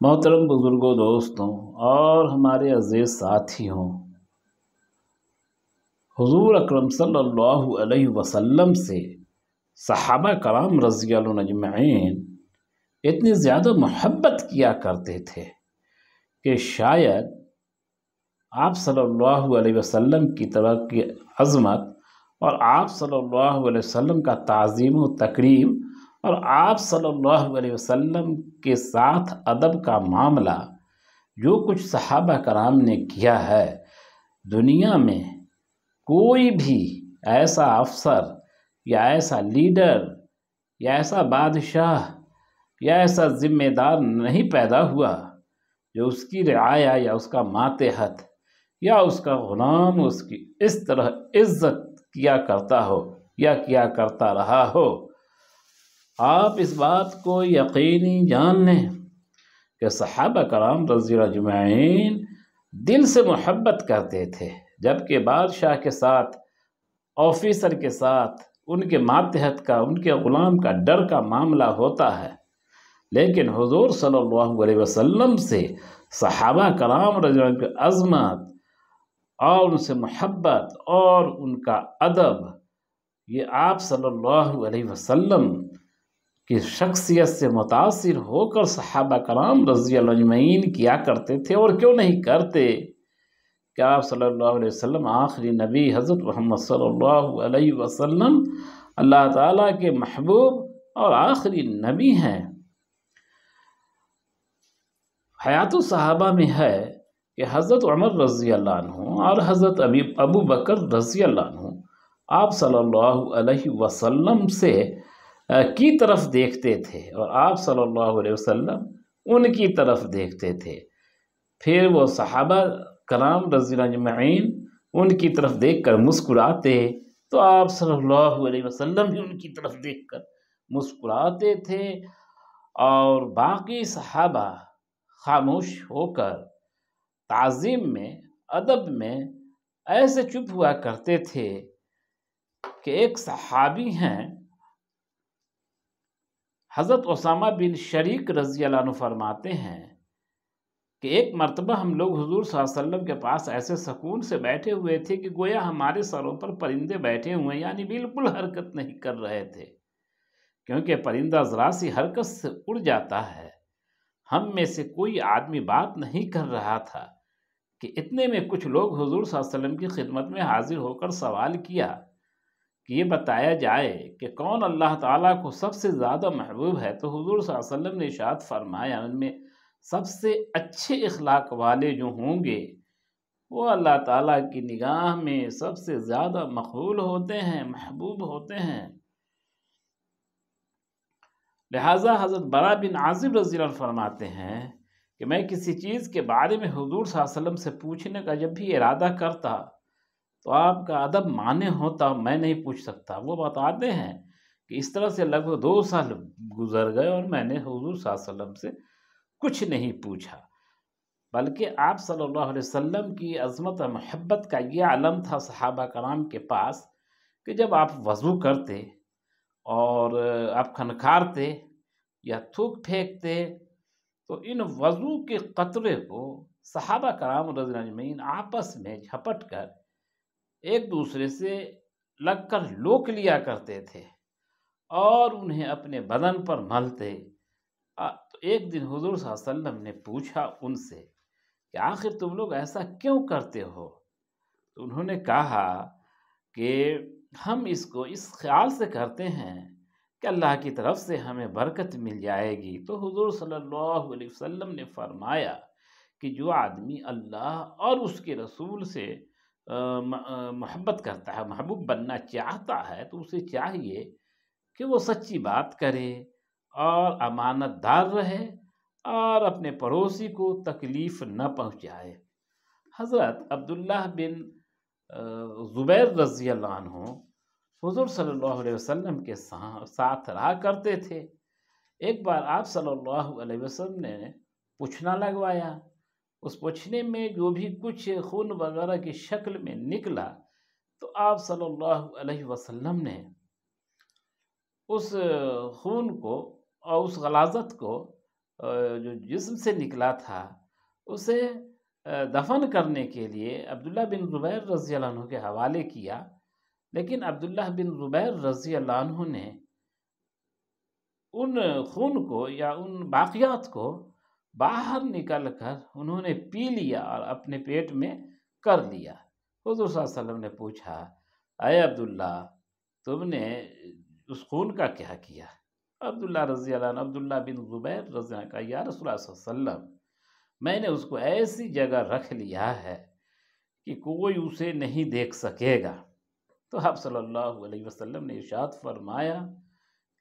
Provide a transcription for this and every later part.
محترم بزرگوں، دوستوں اور ہمارے عزیز ساتھیوں، حضور اکرم صلی اللہ علیہ وسلم سے صحابہ کرام رضی اللہ عنہم اجمعین اتنی زیادہ محبت کیا کرتے تھے کہ شاید آپ صلی اللہ علیہ وسلم کی طرح کی عظمت اور آپ صلی اللہ علیہ وسلم کا تعظیم و تکریم اور آپ صلی اللہ علیہ وسلم کے ساتھ ادب کا معاملہ جو کچھ صحابہ کرام نے کیا ہے، دنیا میں کوئی بھی ایسا افسر یا ایسا لیڈر یا ایسا بادشاہ یا ایسا ذمہ دار نہیں پیدا ہوا جو اس کی رعایا یا اس کا ماتحت یا اس کا غلام اس کی اس طرح عزت کیا کرتا ہو یا کیا کرتا رہا ہو۔ آپ اس بات کو یقینی جان لیں کہ صحابہ کرام رضی اللہ اجمعین دل سے محبت کرتے تھے، جبکہ بادشاہ کے ساتھ، آفیسر کے ساتھ، ان کے ماتحت کا، ان کے غلام کا ڈر کا معاملہ ہوتا ہے، لیکن حضور صلی اللہ علیہ وسلم سے صحابہ کرام رضی اللہ عنہم کی عظمت اور ان سے محبت اور ان کا ادب، یہ آپ صلی اللہ علیہ وسلم کی شخصیت سے متاثر ہو کر صحابہ کرام رضی اللہ اجمعین کیا کرتے تھے۔ اور کیوں نہیں کرتے کہ آپ صلی اللہ علیہ وسلم آخری نبی حضرت محمد صلی اللہ علیہ وسلم اللہ تعالیٰ کے محبوب اور آخری نبی ہیں۔ حیات الصحابہ میں ہے کہ حضرت عمر رضی اللہ عنہ اور حضرت ابو بکر رضی اللہ عنہ آپ صلی اللہ علیہ وسلم سے کی طرف دیکھتے تھے اور آپ صلی اللہ علیہ وسلم ان کی طرف دیکھتے تھے، پھر وہ صحابہ کرام رضی اللہ اجمعین ان کی طرف دیکھ کر مسکراتے تو آپ صلی اللہ علیہ وسلم بھی ان کی طرف دیکھ کر مسکراتے تھے، اور باقی صحابہ خاموش ہو کر تعظیم میں، ادب میں ایسے چپ ہوا کرتے تھے کہ ایک صحابی ہیں حضرت اسامہ بن شریک رضی اللہ عنہ فرماتے ہیں کہ ایک مرتبہ ہم لوگ حضور صلی اللہ علیہ وسلم کے پاس ایسے سکون سے بیٹھے ہوئے تھے کہ گویا ہمارے سروں پر پرندے بیٹھے ہوئے، یعنی بالکل حرکت نہیں کر رہے تھے، کیونکہ پرندہ ذرا سی حرکت سے اڑ جاتا ہے۔ ہم میں سے کوئی آدمی بات نہیں کر رہا تھا کہ اتنے میں کچھ لوگ حضور صلی اللہ علیہ وسلم کی خدمت میں حاضر ہو کر سوال کیا کہ یہ بتایا جائے کہ کون اللہ تعالیٰ کو سب سے زیادہ محبوب ہے، تو حضور صلی اللہ علیہ وسلم نے ارشاد فرمایا ان میں سب سے اچھے اخلاق والے جو ہوں گے وہ اللہ تعالیٰ کی نگاہ میں سب سے زیادہ مقبول ہوتے ہیں، محبوب ہوتے ہیں۔ لہٰذا حضرت برا بن عازب رضی اللہ عنہ فرماتے ہیں کہ میں کسی چیز کے بارے میں حضور صلی اللہ علیہ وسلم سے پوچھنے کا جب بھی ارادہ کرتا تو آپ کا ادب مانے ہوتا، میں نہیں پوچھ سکتا۔ وہ بتاتے ہیں کہ اس طرح سے لگ بھگ 2 سال گزر گئے اور میں نے حضور صلی اللہ علیہ وسلم سے کچھ نہیں پوچھا، بلکہ آپ صلی اللہ علیہ وسلم کی عظمت اور محبت کا یہ علم تھا صحابہ کرام کے پاس کہ جب آپ وضو کرتے اور آپ کھنکھارتے یا تھوک پھینکتے تو ان وضو کے قطرے کو صحابہ کرام رضی اللہ اجمعین آپس میں جھپٹ کر ایک دوسرے سے لگ کر لوک لیا کرتے تھے اور انہیں اپنے بدن پر ملتے۔ تو ایک دن حضور صلی اللہ علیہ وسلم نے پوچھا ان سے کہ آخر تم لوگ ایسا کیوں کرتے ہو؟ تو انہوں نے کہا کہ ہم اس کو اس خیال سے کرتے ہیں کہ اللہ کی طرف سے ہمیں برکت مل جائے گی۔ تو حضور صلی اللہ علیہ وسلم نے فرمایا کہ جو آدمی اللہ اور اس کے رسول سے محبت کرتا ہے، محبوب بننا چاہتا ہے، تو اسے چاہیے کہ وہ سچی بات کرے اور امانت دار رہے اور اپنے پڑوسی کو تکلیف نہ پہنچائے۔ حضرت عبداللہ بن زبیر رضی اللہ عنہ حضور صلی اللہ علیہ وسلم کے ساتھ رہا کرتے تھے۔ ایک بار آپ صلی اللہ علیہ وسلم نے پوچھنا لگوایا، اس پوچھنے میں جو بھی کچھ خون وغیرہ کی شکل میں نکلا تو آپ صلی اللہ علیہ وسلم نے اس خون کو اور اس غلاظت کو جو جسم سے نکلا تھا اسے دفن کرنے کے لیے عبداللہ بن زبیر رضی اللہ عنہ کے حوالے کیا، لیکن عبداللہ بن زبیر رضی اللہ عنہ نے ان خون کو یا ان باقیات کو باہر نکل کر انہوں نے پی لیا اور اپنے پیٹ میں کر لیا۔ حضور صلی اللہ علیہ وسلم نے پوچھا، اے عبداللہ تم نے اس خون کا کیا کیا؟ عبداللہ رضی اللہ عنہ عبداللہ بن زبیر رضی اللہ عنہ کہا، یا رسول اللہ صلی اللہ علیہ وسلم میں نے اس کو ایسی جگہ رکھ لیا ہے کہ کوئی اسے نہیں دیکھ سکے گا۔ تو آپ صلی اللہ علیہ وسلم نے ارشاد فرمایا،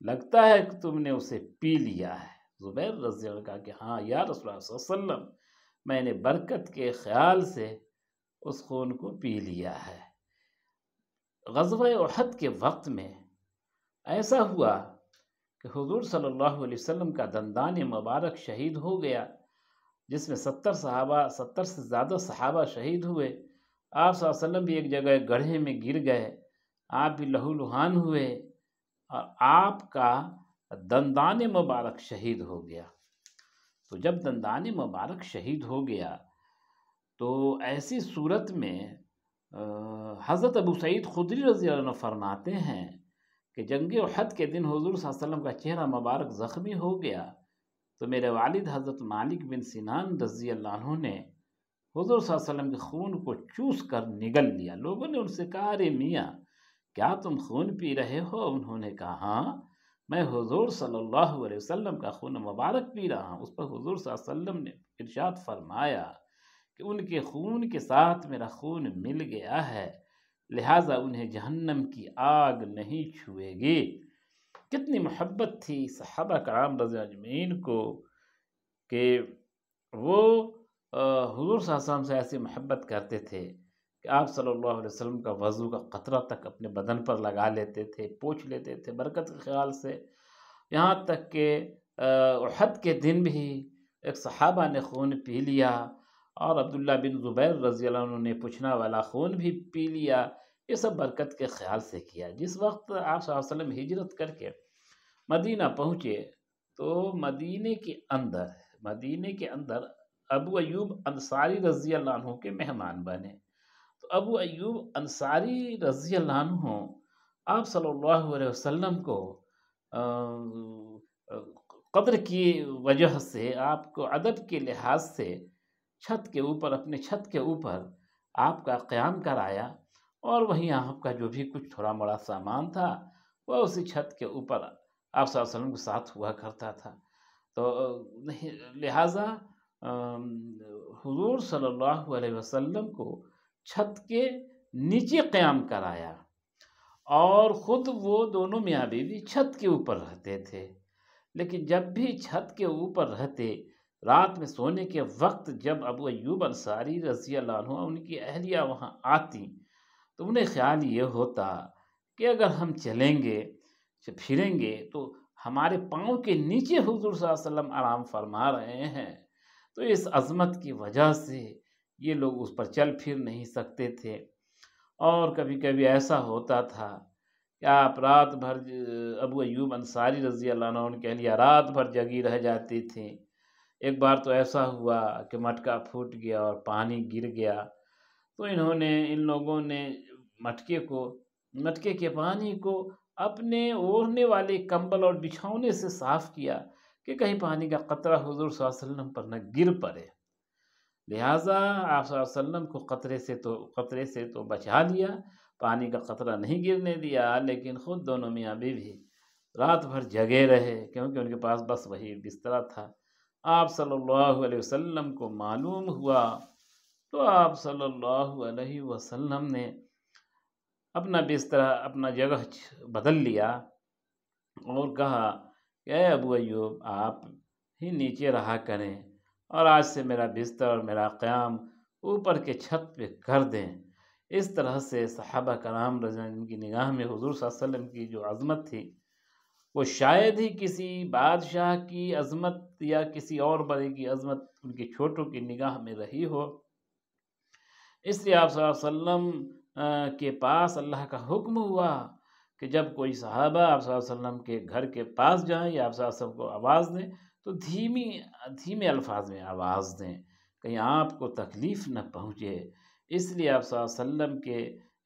لگتا ہے کہ تم نے اسے پی لیا ہے۔ زبیر رضی اللہ عنہ کہا کہ ہاں یا رسول اللہ صلی اللہ علیہ وسلم میں نے برکت کے خیال سے اس خون کو پی لیا ہے۔ غزوہ احد کے وقت میں ایسا ہوا کہ حضور صلی اللہ علیہ وسلم کا دندان مبارک شہید ہو گیا، جس میں 70 سے زیادہ صحابہ شہید ہوئے۔ آپ صلی اللہ علیہ وسلم بھی ایک جگہ گڑھے میں گر گئے، آپ بھی لہو لہان ہوئے اور آپ کا دندان مبارک شہید ہو گیا۔ تو جب دندان مبارک شہید ہو گیا تو ایسی صورت میں حضرت ابو سعید خدری رضی اللہ عنہ فرماتے ہیں کہ جنگ احد کے دن حضور صلی اللہ علیہ وسلم کا چہرہ مبارک زخمی ہو گیا، تو میرے والد حضرت مالک بن سنان رضی اللہ عنہ نے حضور صلی اللہ علیہ وسلم کے خون کو چوس کر نگل لیا۔ لوگوں نے ان سے کہا، ارے میاں کیا تم خون پی رہے ہو؟ انہوں نے کہا، ہاں میں حضور صلی اللہ علیہ وسلم کا خون مبارک پی رہا ہوں۔ اس پر حضور صلی اللہ علیہ وسلم نے ارشاد فرمایا کہ ان کے خون کے ساتھ میرا خون مل گیا ہے، لہٰذا انہیں جہنم کی آگ نہیں چھوئے گی۔ کتنی محبت تھی صحابہ کرام رضی اللہ اجمعین کو کہ وہ حضور صلی اللہ علیہ وسلم سے ایسی محبت کرتے تھے کہ آپ صلی اللہ علیہ وسلم کا وضو کا قطرہ تک اپنے بدن پر لگا لیتے تھے، پوچھ لیتے تھے برکت کے خیال سے۔ یہاں تک کہ احد کے دن بھی ایک صحابہ نے خون پی لیا اور عبداللہ بن زبیر رضی اللہ عنہ نے پوچھنا والا خون بھی پی لیا۔ یہ سب برکت کے خیال سے کیا۔ جس وقت آپ صلی اللہ علیہ وسلم ہجرت کر کے مدینہ پہنچے تو مدینے کے اندر ابو ایوب انصاری رضی اللہ عنہ کے مہمان بنے۔ تو ابو ایوب انصاری رضی اللہ عنہ آپ صلی اللہ علیہ وسلم کو قدر کی وجہ سے، آپ کو ادب کے لحاظ سے اپنے چھت کے اوپر آپ کا قیام کرایا، اور وہیں آپ کا جو بھی کچھ تھوڑا موڑا سامان تھا وہ اسی چھت کے اوپر آپ صلی اللہ علیہ وسلم کے ساتھ ہوا کرتا تھا۔ تو لہٰذا حضور صلی اللہ علیہ وسلم کو چھت کے نیچے قیام کرایا، اور خود وہ دونوں میاں بیوی چھت کے اوپر رہتے تھے۔ لیکن جب بھی چھت کے اوپر رہتے، رات میں سونے کے وقت جب ابو ایوب انصاری رضی اللہ عنہ ان کی اہلیہ وہاں آتی تو انہیں خیال یہ ہوتا کہ اگر ہم چلیں گے پھریں گے تو ہمارے پاؤں کے نیچے حضور صلی اللہ علیہ وسلم آرام فرما رہے ہیں، تو اس عظمت کی وجہ سے یہ لوگ اس پر چل پھر نہیں سکتے تھے۔ اور کبھی کبھی ایسا ہوتا تھا کہ آپ رات بھر ابو ایوب انصاری رضی اللہ عنہ ان کے لیے رات بھر جگی رہ جاتی تھی۔ ایک بار تو ایسا ہوا کہ مٹکا پھوٹ گیا اور پانی گر گیا، تو ان لوگوں نے مٹکے کے پانی کو اپنے اوڑھنے والے کمبل اور بچھونے سے صاف کیا کہ کہیں پانی کا قطرہ حضور صلی اللہ علیہ وسلم پر نہ گر پڑے۔ لہٰذا آپ صلی اللہ علیہ وسلم کو قطرے سے تو بچا لیا، پانی کا قطرہ نہیں گرنے دیا، لیکن خود دونوں میاں بیوی رات بھر جگے رہے کیونکہ ان کے پاس بس وہی بستر تھا۔ آپ صلی اللہ علیہ وسلم کو معلوم ہوا تو آپ صلی اللہ علیہ وسلم نے اپنا بستر اپنا جگہ بدل لیا اور کہا کہ اے ابو ایوب آپ ہی نیچے رہا کریں، اور آج سے میرا بستر اور میرا قیام اوپر کے چھت پہ کر دیں۔ اس طرح سے صحابہ کرام رضی اللہ عنہم کی نگاہ میں حضور صلی اللہ علیہ وسلم کی جو عظمت تھی وہ شاید ہی کسی بادشاہ کی عظمت یا کسی اور بڑے کی عظمت ان کے چھوٹوں کی نگاہ میں رہی ہو۔ اس لیے آپ صلی اللہ علیہ وسلم کے پاس اللہ کا حکم ہوا کہ جب کوئی صحابہ آپ صلی اللہ علیہ وسلم کے گھر کے پاس جائیں یا آپ صلی اللہ علیہ وسلم کو آواز دیں تو دھیمے الفاظ میں آواز دیں، کہیں آپ کو تکلیف نہ پہنچے۔ اس لیے آپ صلی اللہ علیہ وسلم کے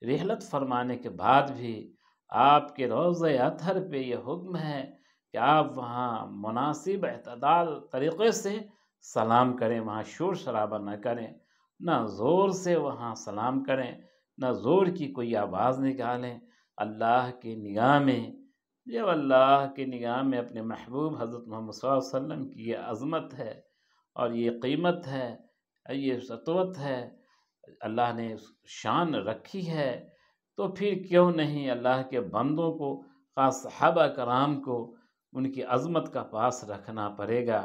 رحلت فرمانے کے بعد بھی آپ کے روضہ اطہر پہ یہ حکم ہے کہ آپ وہاں مناسب اعتدال طریقے سے سلام کریں، وہاں شور شرابہ نہ کریں، نہ زور سے وہاں سلام کریں، نہ زور کی کوئی آواز نکالیں۔ اللہ کی نگاہ میں، جب اللہ کی نگاہ میں اپنے محبوب حضرت محمد صلی اللہ علیہ وسلم کی یہ عظمت ہے اور یہ قیمت ہے، یہ سطوت ہے، اللہ نے شان رکھی ہے، تو پھر کیوں نہیں اللہ کے بندوں کو، خاص صحابہ کرام کو ان کی عظمت کا پاس رکھنا پڑے گا،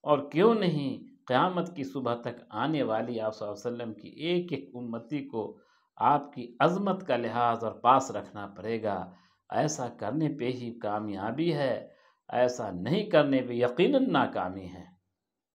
اور کیوں نہیں قیامت کی صبح تک آنے والی آپ صلی اللہ علیہ وسلم کی ایک ایک امتی کو آپ کی عظمت کا لحاظ اور پاس رکھنا پڑے گا۔ ایسا کرنے پہ ہی کامیابی ہے، ایسا نہیں کرنے پہ یقیناً ناکامی ہے۔